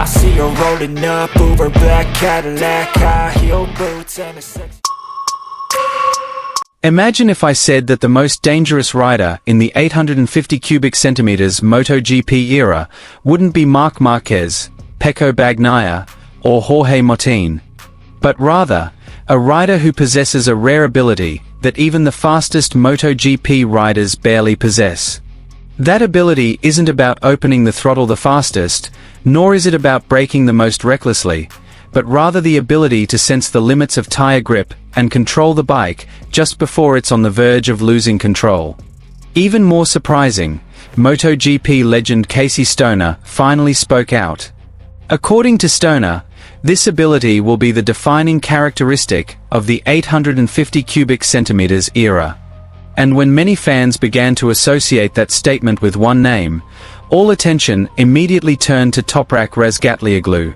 I see her rolling up, Uber black Cadillac, high heel boots and a sex. Imagine if I said that the most dangerous rider in the 850 cubic centimeters Moto GP era wouldn't be Marc Marquez, Pecco Bagnaia, or Jorge Martin, but rather a rider who possesses a rare ability that even the fastest Moto GP riders barely possess. That ability isn't about opening the throttle the fastest, nor is it about braking the most recklessly, but rather the ability to sense the limits of tire grip and control the bike just before it's on the verge of losing control. Even more surprising, MotoGP legend Casey Stoner finally spoke out. According to Stoner, this ability will be the defining characteristic of the 850 cubic centimeters era. And when many fans began to associate that statement with one name, all attention immediately turned to Toprak Razgatlioglu.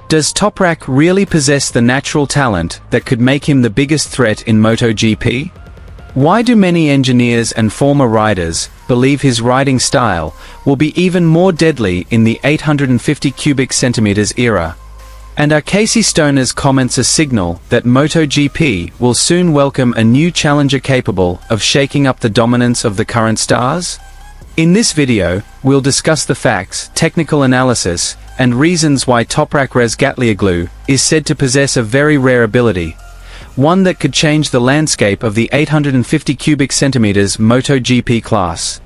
Does Toprak really possess the natural talent that could make him the biggest threat in MotoGP? Why do many engineers and former riders believe his riding style will be even more deadly in the 850 cubic centimeters era? And are Casey Stoner's comments a signal that MotoGP will soon welcome a new challenger capable of shaking up the dominance of the current stars? In this video, we'll discuss the facts, technical analysis, and reasons why Toprak Razgatlioglu is said to possess a very rare ability, one that could change the landscape of the 850 cubic centimeters MotoGP class.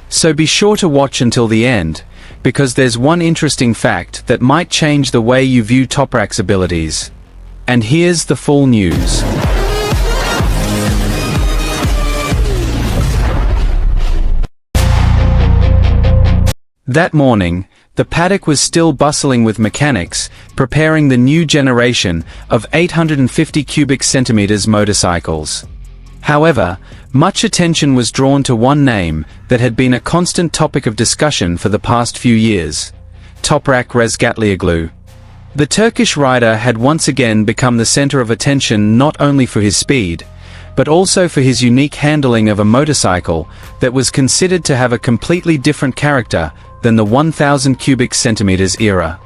So be sure to watch until the end, because there's one interesting fact that might change the way you view Toprak's abilities. And here's the full news. That morning, the paddock was still bustling with mechanics, preparing the new generation of 850 cubic centimeters motorcycles. However, much attention was drawn to one name that had been a constant topic of discussion for the past few years: Toprak Razgatlioglu. The Turkish rider had once again become the center of attention not only for his speed, but also for his unique handling of a motorcycle that was considered to have a completely different character than the 1000 cubic centimeters era.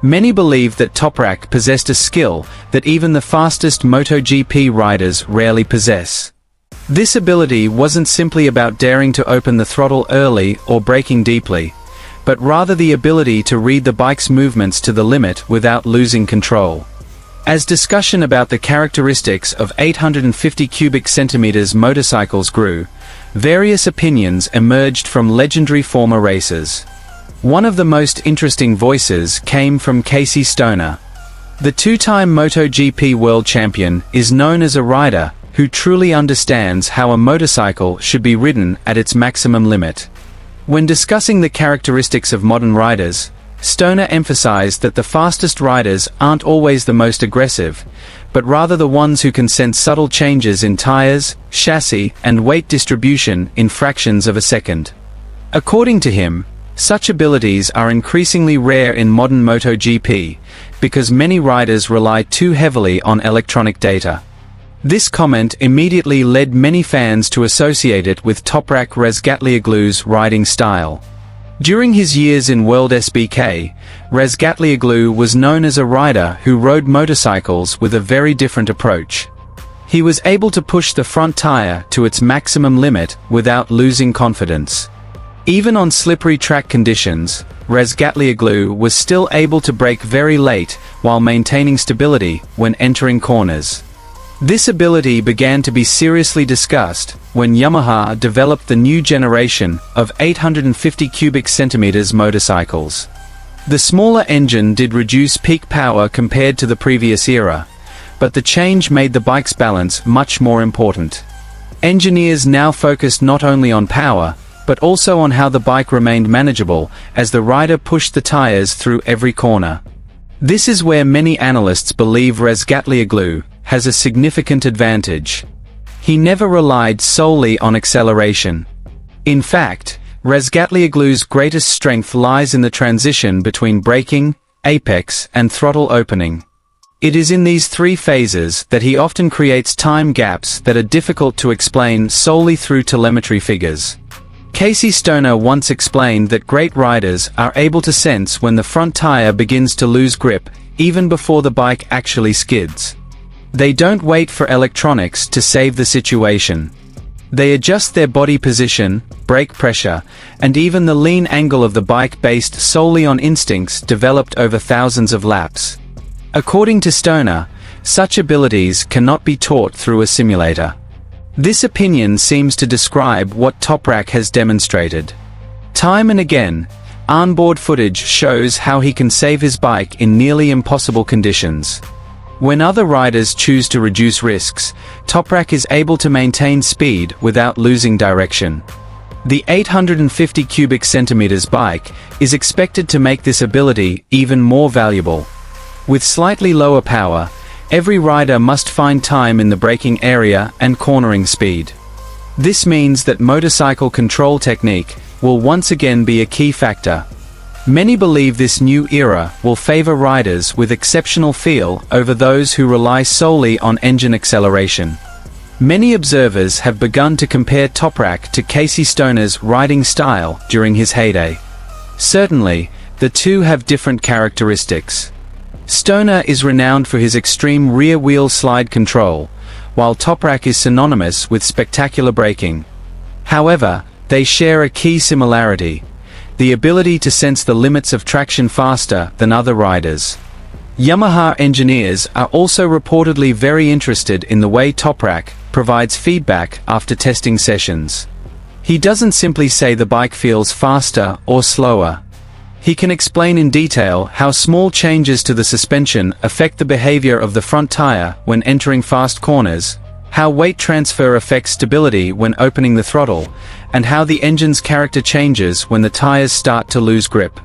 Many believe that Toprak possessed a skill that even the fastest MotoGP riders rarely possess. This ability wasn't simply about daring to open the throttle early or braking deeply, but rather the ability to read the bike's movements to the limit without losing control. As discussion about the characteristics of 850 cubic centimeters motorcycles grew, various opinions emerged from legendary former racers. One of the most interesting voices came from Casey Stoner. The two-time MotoGP world champion is known as a rider who truly understands how a motorcycle should be ridden at its maximum limit. When discussing the characteristics of modern riders, Stoner emphasized that the fastest riders aren't always the most aggressive, but rather the ones who can sense subtle changes in tires, chassis, and weight distribution in fractions of a second. According to him, such abilities are increasingly rare in modern MotoGP, because many riders rely too heavily on electronic data. This comment immediately led many fans to associate it with Toprak Razgatlioglu's riding style. During his years in World SBK, Razgatlioglu was known as a rider who rode motorcycles with a very different approach. He was able to push the front tire to its maximum limit without losing confidence. Even on slippery track conditions, Razgatlioglu was still able to brake very late while maintaining stability when entering corners. This ability began to be seriously discussed when Yamaha developed the new generation of 850 cubic centimeters motorcycles. The smaller engine did reduce peak power compared to the previous era, but the change made the bike's balance much more important. Engineers now focused not only on power, but also on how the bike remained manageable as the rider pushed the tires through every corner. This is where many analysts believe Razgatlioglu has a significant advantage. He never relied solely on acceleration. In fact, Razgatlioglu's greatest strength lies in the transition between braking, apex, and throttle opening. It is in these three phases that he often creates time gaps that are difficult to explain solely through telemetry figures. Casey Stoner once explained that great riders are able to sense when the front tire begins to lose grip, even before the bike actually skids. They don't wait for electronics to save the situation. They adjust their body position, brake pressure, and even the lean angle of the bike based solely on instincts developed over thousands of laps. According to Stoner, such abilities cannot be taught through a simulator. This opinion seems to describe what Toprak has demonstrated. Time and again, onboard footage shows how he can save his bike in nearly impossible conditions. When other riders choose to reduce risks, Toprak is able to maintain speed without losing direction. The 850 cubic centimeters bike is expected to make this ability even more valuable. With slightly lower power, every rider must find time in the braking area and cornering speed. This means that motorcycle control technique will once again be a key factor. Many believe this new era will favor riders with exceptional feel over those who rely solely on engine acceleration. Many observers have begun to compare Toprak to Casey Stoner's riding style during his heyday. Certainly, the two have different characteristics. Stoner is renowned for his extreme rear-wheel slide control, while Toprak is synonymous with spectacular braking. However, they share a key similarity: the ability to sense the limits of traction faster than other riders. Yamaha engineers are also reportedly very interested in the way Toprak provides feedback after testing sessions. He doesn't simply say the bike feels faster or slower. He can explain in detail how small changes to the suspension affect the behavior of the front tire when entering fast corners, how weight transfer affects stability when opening the throttle, and how the engine's character changes when the tires start to lose grip.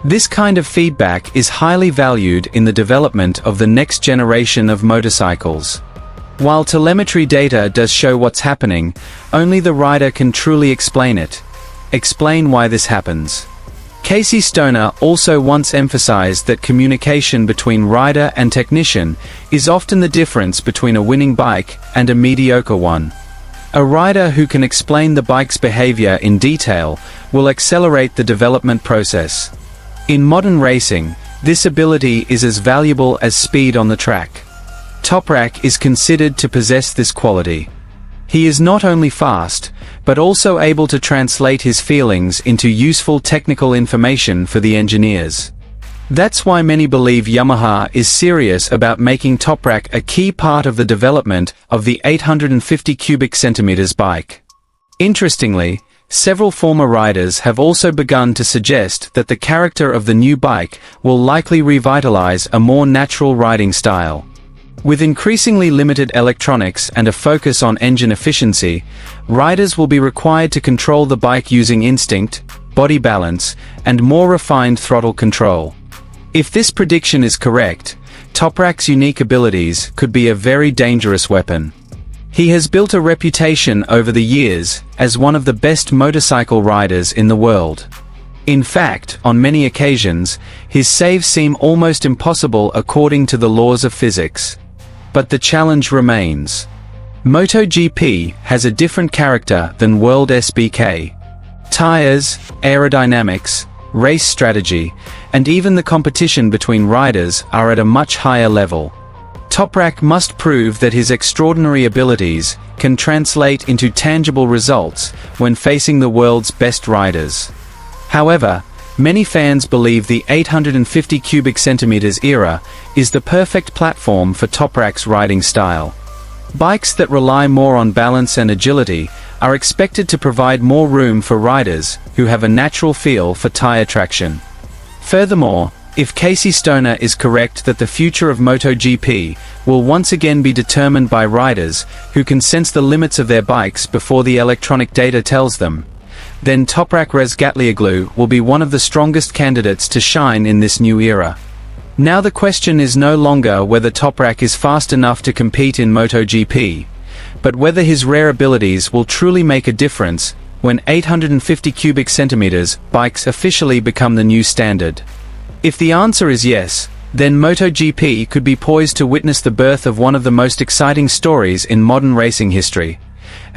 This kind of feedback is highly valued in the development of the next generation of motorcycles. While telemetry data does show what's happening, only the rider can truly explain it. Explain why this happens. Casey Stoner also once emphasized that communication between rider and technician is often the difference between a winning bike and a mediocre one. A rider who can explain the bike's behavior in detail will accelerate the development process. In modern racing, this ability is as valuable as speed on the track. Toprak is considered to possess this quality. He is not only fast, but also able to translate his feelings into useful technical information for the engineers. That's why many believe Yamaha is serious about making Toprak a key part of the development of the 850 cubic centimeters bike. Interestingly, several former riders have also begun to suggest that the character of the new bike will likely revitalize a more natural riding style. With increasingly limited electronics and a focus on engine efficiency, riders will be required to control the bike using instinct, body balance, and more refined throttle control. If this prediction is correct, Toprak's unique abilities could be a very dangerous weapon. He has built a reputation over the years as one of the best motorcycle riders in the world. In fact, on many occasions, his saves seem almost impossible according to the laws of physics. But the challenge remains. Moto GP has a different character than World SBK. Tires, aerodynamics, race strategy, and even the competition between riders are at a much higher level. Toprak must prove that his extraordinary abilities can translate into tangible results when facing the world's best riders. However, many fans believe the 850 cubic centimeters era is the perfect platform for Toprak's riding style. Bikes that rely more on balance and agility are expected to provide more room for riders who have a natural feel for tire traction. Furthermore, if Casey Stoner is correct that the future of Moto GP will once again be determined by riders who can sense the limits of their bikes before the electronic data tells them, then Toprak Razgatlioglu will be one of the strongest candidates to shine in this new era. Now the question is no longer whether Toprak is fast enough to compete in MotoGP, but whether his rare abilities will truly make a difference when 850 cubic centimeters bikes officially become the new standard. If the answer is yes, then MotoGP could be poised to witness the birth of one of the most exciting stories in modern racing history.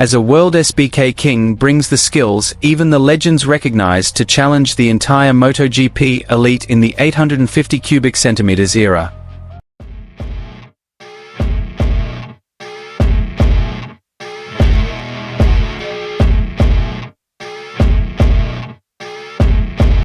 As a world SBK king brings the skills even the legends recognize to challenge the entire MotoGP elite in the 850 cubic centimeters era.